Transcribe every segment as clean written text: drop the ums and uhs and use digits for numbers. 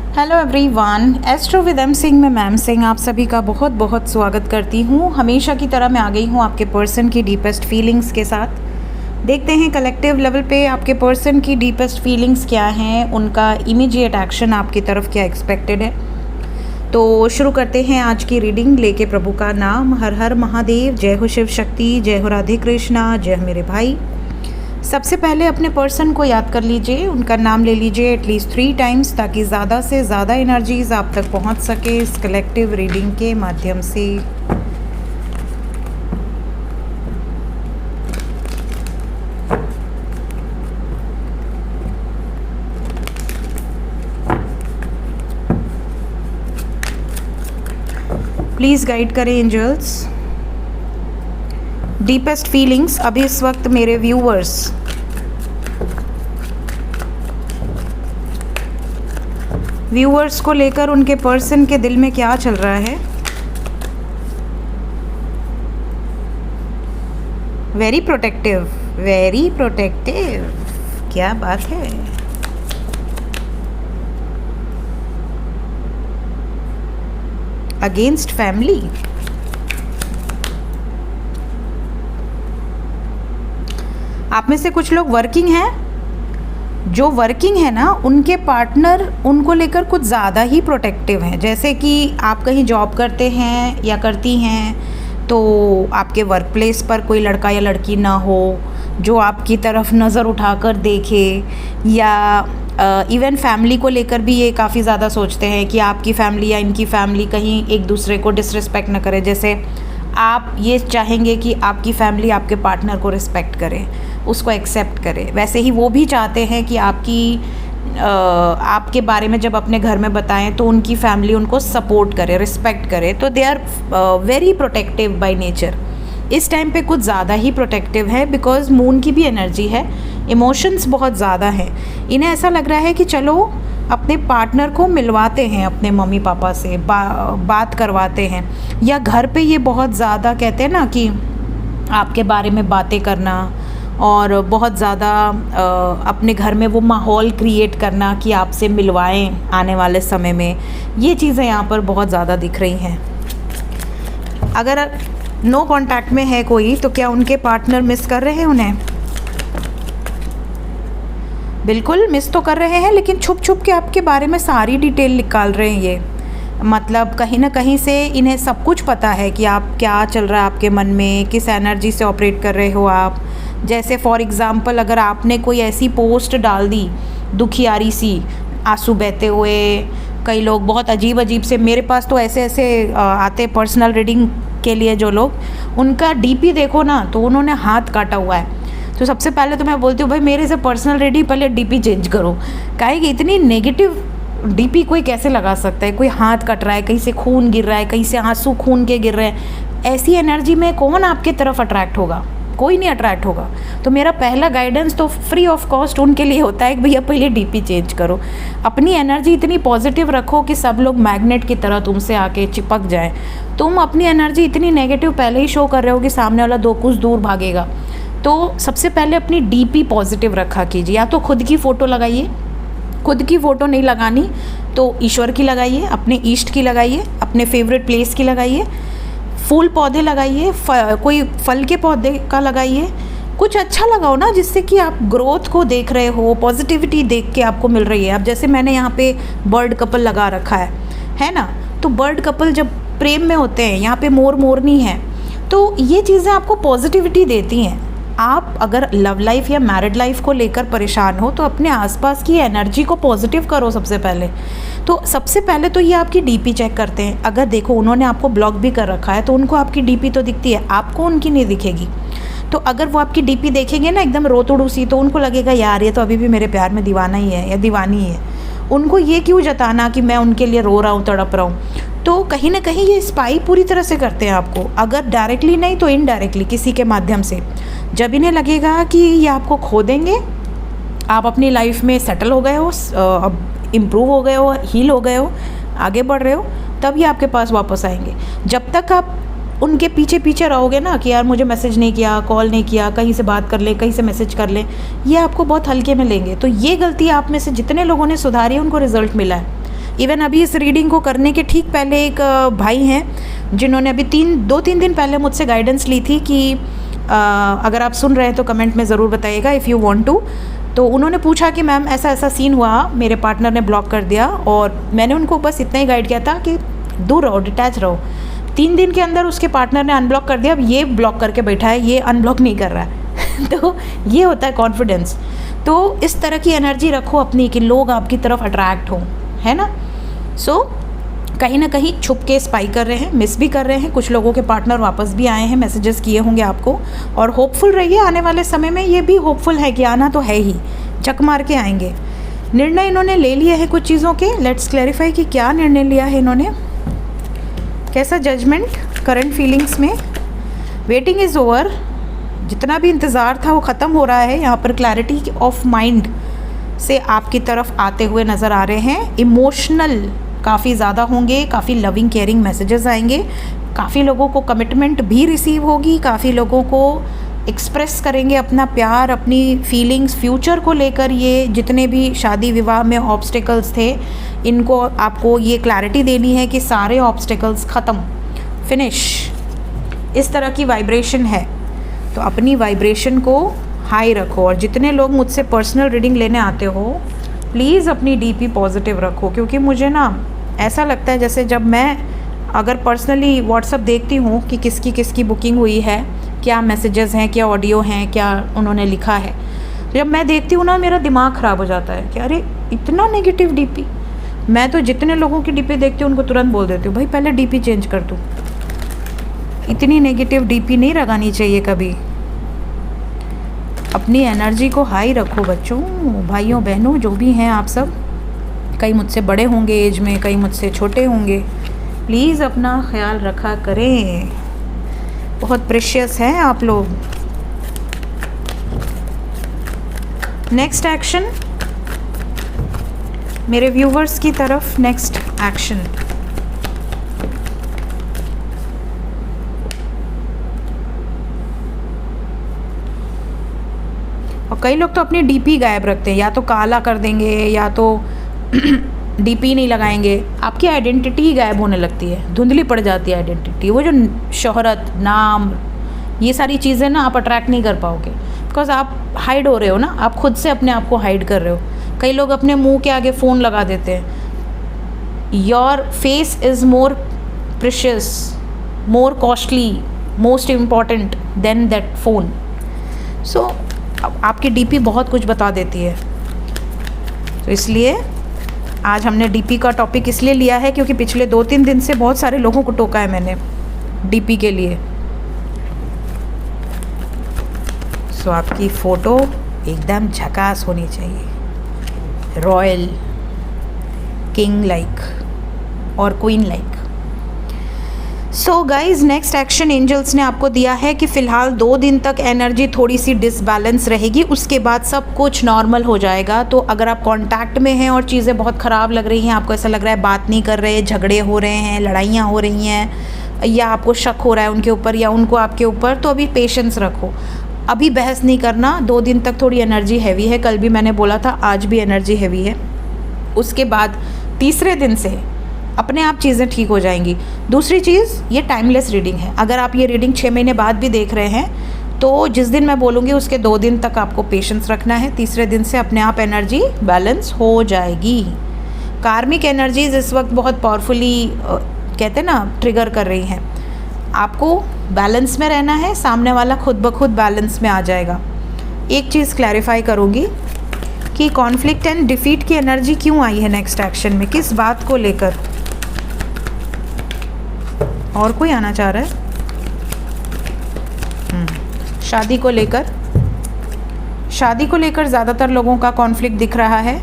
Hello everyone, astro with M Singh में मैम सिंह आप सभी का बहुत बहुत स्वागत करती हूँ। हमेशा की तरह मैं आ गई हूँ आपके पर्सन की डीपेस्ट फीलिंग्स के साथ। देखते हैं कलेक्टिव लेवल पे आपके पर्सन की डीपेस्ट फीलिंग्स क्या हैं, उनका इमीडिएट एक्शन आपकी तरफ क्या एक्सपेक्टेड है। तो शुरू करते हैं आज की रीडिंग लेके प्रभु का नाम। हर हर महादेव, जय हो शिव शक्ति, जय हो राधे कृष्णा, जय हो मेरे भाई। सबसे पहले अपने पर्सन को याद कर लीजिए, उनका नाम ले लीजिए एटलीस्ट 3 टाइम्स ताकि ज़्यादा से ज़्यादा एनर्जीज आप तक पहुंच सके इस कलेक्टिव रीडिंग के माध्यम से। प्लीज़ गाइड करें एंजल्स। डीपेस्ट फीलिंग्स अभी इस वक्त मेरे व्यूअर्स को लेकर उनके पर्सन के दिल में क्या चल रहा है। वेरी प्रोटेक्टिव, क्या बात है। अगेंस्ट फैमिली, आप में से कुछ लोग वर्किंग हैं। जो वर्किंग है ना, उनके पार्टनर उनको लेकर कुछ ज़्यादा ही प्रोटेक्टिव हैं। जैसे कि आप कहीं जॉब करते हैं या करती हैं तो आपके वर्क प्लेस पर कोई लड़का या लड़की ना हो जो आपकी तरफ नज़र उठाकर देखे, या इवन फैमिली को लेकर भी ये काफ़ी ज़्यादा सोचते हैं कि आपकी फैमिली या इनकी फैमिली कहीं एक दूसरे को डिसरिस्पेक्ट ना करे। जैसे आप ये चाहेंगे कि आपकी फैमिली आपके पार्टनर को रिस्पेक्ट करे, उसको एक्सेप्ट करे, वैसे ही वो भी चाहते हैं कि आपके बारे में जब अपने घर में बताएं तो उनकी फैमिली उनको सपोर्ट करे, रिस्पेक्ट करे। तो they are very protective by nature. इस टाइम पे कुछ ज़्यादा ही प्रोटेक्टिव है बिकॉज मून की भी एनर्जी है, इमोशंस बहुत ज़्यादा हैं। इन्हें ऐसा लग रहा है कि चलो अपने पार्टनर को मिलवाते हैं अपने मम्मी पापा से, बात करवाते हैं। या घर पे ये बहुत ज़्यादा कहते हैं ना कि आपके बारे में बातें करना और बहुत ज़्यादा अपने घर में वो माहौल क्रिएट करना कि आपसे मिलवाएं आने वाले समय में। ये चीज़ें यहाँ पर बहुत ज़्यादा दिख रही हैं। अगर नो कांटेक्ट में है कोई तो क्या उनके पार्टनर मिस कर रहे हैं उन्हें? बिल्कुल मिस तो कर रहे हैं, लेकिन छुप छुप के आपके बारे में सारी डिटेल निकाल रहे हैं। ये मतलब कहीं ना कहीं से इन्हें सब कुछ पता है कि आप क्या चल रहा है आपके मन में, किस एनर्जी से ऑपरेट कर रहे हो आप। जैसे फॉर एग्ज़ाम्पल अगर आपने कोई ऐसी पोस्ट डाल दी दुखियारी सी, आंसू बहते हुए, कई लोग बहुत अजीब अजीब से, मेरे पास तो ऐसे ऐसे आते पर्सनल रीडिंग के लिए जो लोग, उनका डीपी देखो ना तो उन्होंने हाथ काटा हुआ है। तो सबसे पहले तो मैं बोलती हूँ भाई मेरे से पर्सनल रीडिंग पहले डीपी चेंज करो। काहे कि इतनी नेगेटिव डीपी कोई कैसे लगा सकता है? कोई हाथ कट रहा है, कहीं से खून गिर रहा है, कहीं से आंसू खून के गिर रहे हैं, ऐसी एनर्जी में कौन आपके तरफ अट्रैक्ट होगा? कोई नहीं अट्रैक्ट होगा। तो मेरा पहला गाइडेंस तो फ्री ऑफ कॉस्ट उनके लिए होता है कि भैया पहले डीपी चेंज करो। अपनी एनर्जी इतनी पॉजिटिव रखो कि सब लोग मैग्नेट की तरह तुमसे आके चिपक जाएं। तुम अपनी एनर्जी इतनी नेगेटिव पहले ही शो कर रहे हो कि सामने वाला दो कुछ दूर भागेगा। तो सबसे पहले अपनी डीपी पॉजिटिव रखा कीजिए। या तो खुद की फ़ोटो लगाइए, खुद की फ़ोटो नहीं लगानी तो ईश्वर की लगाइए, अपने ईष्ट की लगाइए, अपने फेवरेट प्लेस की लगाइए, फूल पौधे लगाइए, कोई फल के पौधे का लगाइए। कुछ अच्छा लगाओ ना जिससे कि आप ग्रोथ को देख रहे हो, पॉजिटिविटी देख के आपको मिल रही है। अब जैसे मैंने यहाँ पे बर्ड कपल लगा रखा है ना, तो बर्ड कपल जब प्रेम में होते हैं, यहाँ पे मोर मोरनी है, तो ये चीज़ें आपको पॉजिटिविटी देती हैं। आप अगर लव लाइफ या मैरिड लाइफ को लेकर परेशान हो तो अपने आसपास की एनर्जी को पॉजिटिव करो सबसे पहले। तो सबसे पहले तो ये आपकी डीपी चेक करते हैं। अगर देखो उन्होंने आपको ब्लॉक भी कर रखा है तो उनको आपकी डीपी तो दिखती है, आपको उनकी नहीं दिखेगी। तो अगर वो आपकी डीपी देखेंगे ना एकदम रोतुड़ू सी, तो उनको लगेगा यार ये तो अभी भी मेरे प्यार में दीवाना ही है या दीवानी है। उनको ये क्यों जताना कि मैं उनके लिए रो रहा हूँ, तड़प रहा हूँ। तो कहीं ना कहीं ये स्पाई पूरी तरह से करते हैं आपको, अगर डायरेक्टली नहीं तो इनडायरेक्टली किसी के माध्यम से। जब इन्हें लगेगा कि ये आपको खो देंगे, आप अपनी लाइफ में सेटल हो गए हो, अब इम्प्रूव हो गए हो, हील हो गए हो, आगे बढ़ रहे हो, तब ये आपके पास वापस आएंगे। जब तक आप उनके पीछे पीछे रहोगे ना कि यार मुझे मैसेज नहीं किया, कॉल नहीं किया, कहीं से बात कर ले, कहीं से मैसेज कर ले, ये आपको बहुत हल्के में लेंगे। तो ये गलती आप में से जितने लोगों ने सुधारी है उनको रिजल्ट मिला है। इवन अभी इस रीडिंग को करने के ठीक पहले एक भाई हैं जिन्होंने अभी 2-3 दिन पहले मुझसे गाइडेंस ली थी कि अगर आप सुन रहे हैं तो कमेंट में ज़रूर बताइएगा इफ़ यू वांट टू। तो उन्होंने पूछा कि मैम ऐसा ऐसा सीन हुआ, मेरे पार्टनर ने ब्लॉक कर दिया, और मैंने उनको बस इतना ही गाइड किया था कि दूर रहो, डिटैच रहो। 3 दिन के अंदर उसके पार्टनर ने अनब्लॉक कर दिया। अब ये ब्लॉक करके बैठा है, ये अनब्लॉक नहीं कर रहा है तो ये होता है कॉन्फिडेंस। तो इस तरह की एनर्जी रखो अपनी कि लोग आपकी तरफ अट्रैक्ट हों, है ना। सो कहीं ना कहीं छुप के स्पाई कर रहे हैं, मिस भी कर रहे हैं। कुछ लोगों के पार्टनर वापस भी आए हैं, मैसेजेस किए होंगे आपको। और होपफुल रहिए, आने वाले समय में ये भी होपफुल है कि आना तो है ही, चक मार के आएंगे। निर्णय इन्होंने ले लिए हैं कुछ चीज़ों के। लेट्स क्लैरिफाई कि क्या निर्णय लिया है इन्होंने, कैसा जजमेंट करंट फीलिंग्स में। वेटिंग इज़ ओवर, जितना भी इंतज़ार था वो ख़त्म हो रहा है। यहाँ पर क्लैरिटी ऑफ माइंड से आपकी तरफ आते हुए नज़र आ रहे हैं। इमोशनल काफ़ी ज़्यादा होंगे, काफ़ी लविंग केयरिंग मैसेजेस आएंगे, काफ़ी लोगों को कमिटमेंट भी रिसीव होगी, काफ़ी लोगों को एक्सप्रेस करेंगे अपना प्यार, अपनी फीलिंग्स फ्यूचर को लेकर। ये जितने भी शादी विवाह में ऑब्स्टिकल्स थे, इनको आपको ये क्लैरिटी देनी है कि सारे ऑब्स्टिकल्स ख़त्म, फिनिश। इस तरह की वाइब्रेशन है, तो अपनी वाइब्रेशन को हाई रखो। और जितने लोग मुझसे पर्सनल रीडिंग लेने आते हो, प्लीज़ अपनी डीपी पॉजिटिव रखो, क्योंकि मुझे ना ऐसा लगता है जैसे जब मैं अगर पर्सनली व्हाट्सअप देखती हूँ कि किसकी किसकी बुकिंग हुई है, क्या मैसेजेस हैं, क्या ऑडियो हैं, क्या उन्होंने लिखा है, तो जब मैं देखती हूँ ना मेरा दिमाग ख़राब हो जाता है कि अरे इतना नेगेटिव डीपी। मैं तो जितने लोगों की डीपी देखती हूँ उनको तुरंत बोल देती हूँ, भाई पहले डीपी चेंज कर दूँ, इतनी नेगेटिव डीपी नहीं लगानी चाहिए कभी। अपनी एनर्जी को हाई रखो बच्चों, भाइयों बहनों जो भी हैं आप सब। कई मुझसे बड़े होंगे एज में, कई मुझसे छोटे होंगे, प्लीज़ अपना ख्याल रखा करें, बहुत प्रेशियस हैं आप लोग। नेक्स्ट एक्शन मेरे व्यूवर्स की तरफ, नेक्स्ट एक्शन। और कई लोग तो अपनी डीपी गायब रखते हैं, या तो काला कर देंगे या तो डीपी नहीं लगाएंगे। आपकी आइडेंटिटी ही गायब होने लगती है, धुंधली पड़ जाती है आइडेंटिटी। वो जो शोहरत, नाम, ये सारी चीज़ें ना आप अट्रैक्ट नहीं कर पाओगे, बिकॉज आप हाइड हो रहे हो ना, आप खुद से अपने आप को हाइड कर रहे हो। कई लोग अपने मुंह के आगे फ़ोन लगा देते हैं। Your face is more precious, more costly, most important than that phone. So आपकी डीपी बहुत कुछ बता देती है। तो इसलिए आज हमने डीपी का टॉपिक इसलिए लिया है क्योंकि पिछले 2-3 दिन से बहुत सारे लोगों को टोका है मैंने डीपी के लिए। सो आपकी फ़ोटो एकदम झकास होनी चाहिए, रॉयल, किंग लाइक और queen like. So guys, next action angels ने आपको दिया है कि फ़िलहाल 2 दिन तक एनर्जी थोड़ी सी डिसबैलेंस रहेगी, उसके बाद सब कुछ नॉर्मल हो जाएगा। तो अगर आप कांटेक्ट में हैं और चीज़ें बहुत ख़राब लग रही हैं, आपको ऐसा लग रहा है बात नहीं कर रहे, झगड़े हो रहे हैं, लड़ाइयाँ हो रही हैं, या आपको शक हो रहा है उनके ऊपर या उनको आपके ऊपर, तो अभी पेशेंस रखो, अभी बहस नहीं करना। 2 दिन तक थोड़ी एनर्जी हैवी है, कल भी मैंने बोला था, आज भी एनर्जी हैवी है। उसके बाद तीसरे दिन से अपने आप चीज़ें ठीक हो जाएंगी। दूसरी चीज़, ये टाइमलेस रीडिंग है। अगर आप ये रीडिंग 6 महीने बाद भी देख रहे हैं तो जिस दिन मैं बोलूँगी उसके 2 दिन तक आपको पेशेंस रखना है। तीसरे दिन से अपने आप एनर्जी बैलेंस हो जाएगी। कार्मिक एनर्जीज इस वक्त बहुत पावरफुली कहते हैं ना, ट्रिगर कर रही हैं। आपको बैलेंस में रहना है, सामने वाला खुद ब खुद बैलेंस में आ जाएगा। एक चीज़ क्लैरिफाई करूँगी कि कॉन्फ्लिक्ट एंड डिफीट की एनर्जी क्यों आई है नेक्स्ट एक्शन में, किस बात को लेकर। और कोई आना चाह रहा है? शादी को लेकर, शादी को लेकर ज़्यादातर लोगों का कॉन्फ्लिक्ट दिख रहा है।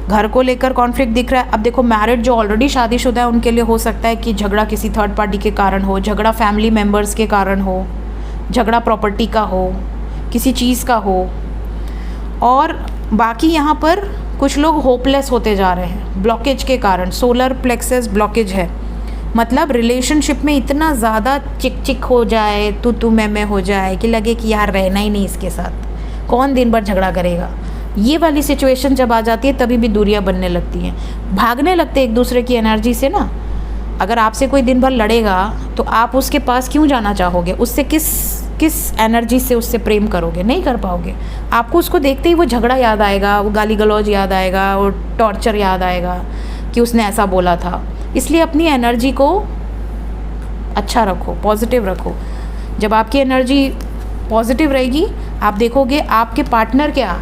घर को लेकर कॉन्फ्लिक्ट दिख रहा है। अब देखो, मैरिड जो ऑलरेडी शादीशुदा है उनके लिए हो सकता है कि झगड़ा किसी थर्ड पार्टी के कारण हो, झगड़ा फैमिली मेम्बर्स के कारण हो, झगड़ा प्रॉपर्टी का हो, किसी चीज़ का हो। और बाकी यहाँ पर कुछ लोग होपलेस होते जा रहे हैं ब्लॉकेज के कारण। सोलर प्लेक्सस ब्लॉकेज है, मतलब रिलेशनशिप में इतना ज़्यादा चिक चिक हो जाए, तू मैं हो जाए कि लगे कि यार रहना ही नहीं इसके साथ, कौन दिन भर झगड़ा करेगा। ये वाली सिचुएशन जब आ जाती है तभी भी दूरियां बनने लगती हैं, भागने लगते एक दूसरे की एनर्जी से ना। अगर आपसे कोई दिन भर लड़ेगा तो आप उसके पास क्यों जाना चाहोगे, उससे किस एनर्जी से उससे प्रेम करोगे, नहीं कर पाओगे। आपको उसको देखते ही वो झगड़ा याद आएगा, वो गाली गलौज याद आएगा, वो टॉर्चर याद आएगा कि उसने ऐसा बोला था। इसलिए अपनी एनर्जी को अच्छा रखो, पॉजिटिव रखो। जब आपकी एनर्जी पॉजिटिव रहेगी, आप देखोगे आपके पार्टनर क्या,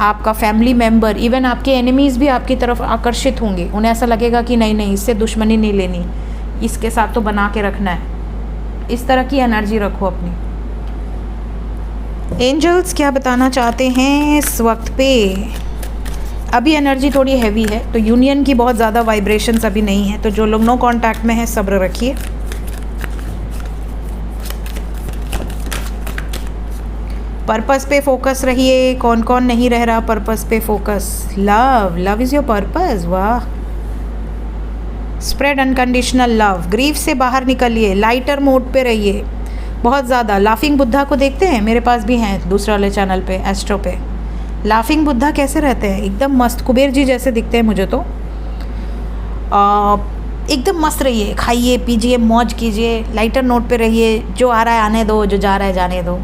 आपका फैमिली मेम्बर, इवन आपके एनिमीज़ भी आपकी तरफ आकर्षित होंगे। उन्हें ऐसा लगेगा कि नहीं नहीं, इससे दुश्मनी नहीं लेनी, इसके साथ तो बना के रखना है। इस तरह की एनर्जी रखो अपनी। एंजल्स क्या बताना चाहते हैं इस वक्त पे? अभी एनर्जी थोड़ी हैवी है, तो यूनियन की बहुत ज़्यादा वाइब्रेशंस अभी नहीं है, तो जो लोग नो कांटेक्ट में हैं सब्र रखिए। पर्पस पे फोकस रहिए। कौन कौन नहीं रह रहा पर्पस पे focus? Love is your purpose. वाह, स्प्रेड अनकंडीशनल लव। ग्रीफ से बाहर निकलिए, लाइटर मोड पे रहिए बहुत ज़्यादा। लाफिंग बुद्धा को देखते हैं, मेरे पास भी हैं दूसरे वाले चैनल पे, एस्ट्रो पे। लाफिंग बुद्धा कैसे रहते हैं? एकदम मस्त, कुबेर जी जैसे दिखते हैं मुझे तो। एकदम मस्त रहिए, खाइए पीजिए, मौज कीजिए, लाइटर नोट पे रहिए। जो आ रहा है आने दो, जो जा रहा है जाने दो,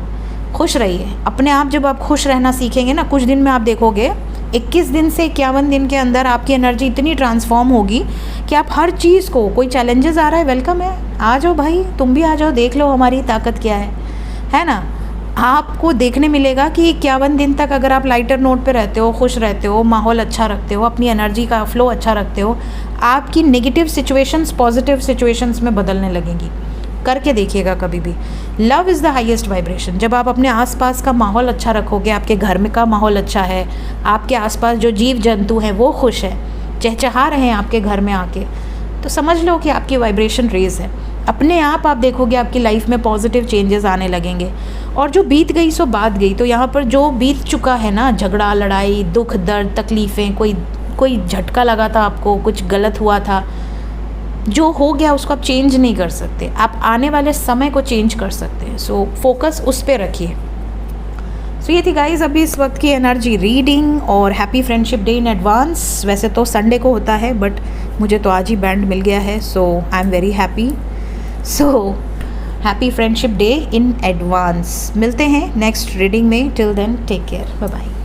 खुश रहिए अपने आप। जब आप खुश रहना सीखेंगे ना, कुछ दिन में आप देखोगे 21 दिन से 51 दिन के अंदर आपकी एनर्जी इतनी ट्रांसफॉर्म होगी कि आप हर चीज़ को, कोई चैलेंजेस आ रहा है, वेलकम है, आ जाओ भाई, तुम भी आ जाओ, देख लो हमारी ताकत क्या है ना। आपको देखने मिलेगा कि 51 दिन तक अगर आप लाइटर नोट पे रहते हो, खुश रहते हो, माहौल अच्छा रखते हो, अपनी एनर्जी का फ्लो अच्छा रखते हो, आपकी नेगेटिव सिचुएशंस पॉजिटिव सिचुएशंस में बदलने लगेंगी। करके देखिएगा कभी भी। Love is the highest vibration. जब आप अपने आसपास का माहौल अच्छा रखोगे, आपके घर में का माहौल अच्छा है, आपके आसपास जो जीव जंतु हैं वो खुश हैं, चहचहा रहे हैं आपके घर में आके, तो समझ लो कि आपकी वाइब्रेशन रेज है। अपने आप देखोगे आपकी लाइफ में पॉजिटिव चेंजेस आने लगेंगे। और जो बीत गई सो बात गई। तो यहाँ पर जो बीत चुका है ना, झगड़ा, लड़ाई, दुख, दर्द, तकलीफ़ें, कोई झटका लगा था आपको, कुछ गलत हुआ था, जो हो गया उसको आप चेंज नहीं कर सकते, आप आने वाले समय को चेंज कर सकते हैं। सो फोकस उस पर रखिए। सो ये थी गाइज अभी इस वक्त की एनर्जी रीडिंग। और happy friendship day in advance. वैसे तो संडे को होता है, बट मुझे तो आज ही बैंड मिल गया है, so I am very happy. So happy friendship day in advance. मिलते हैं नेक्स्ट रीडिंग में। Till then take care, bye bye.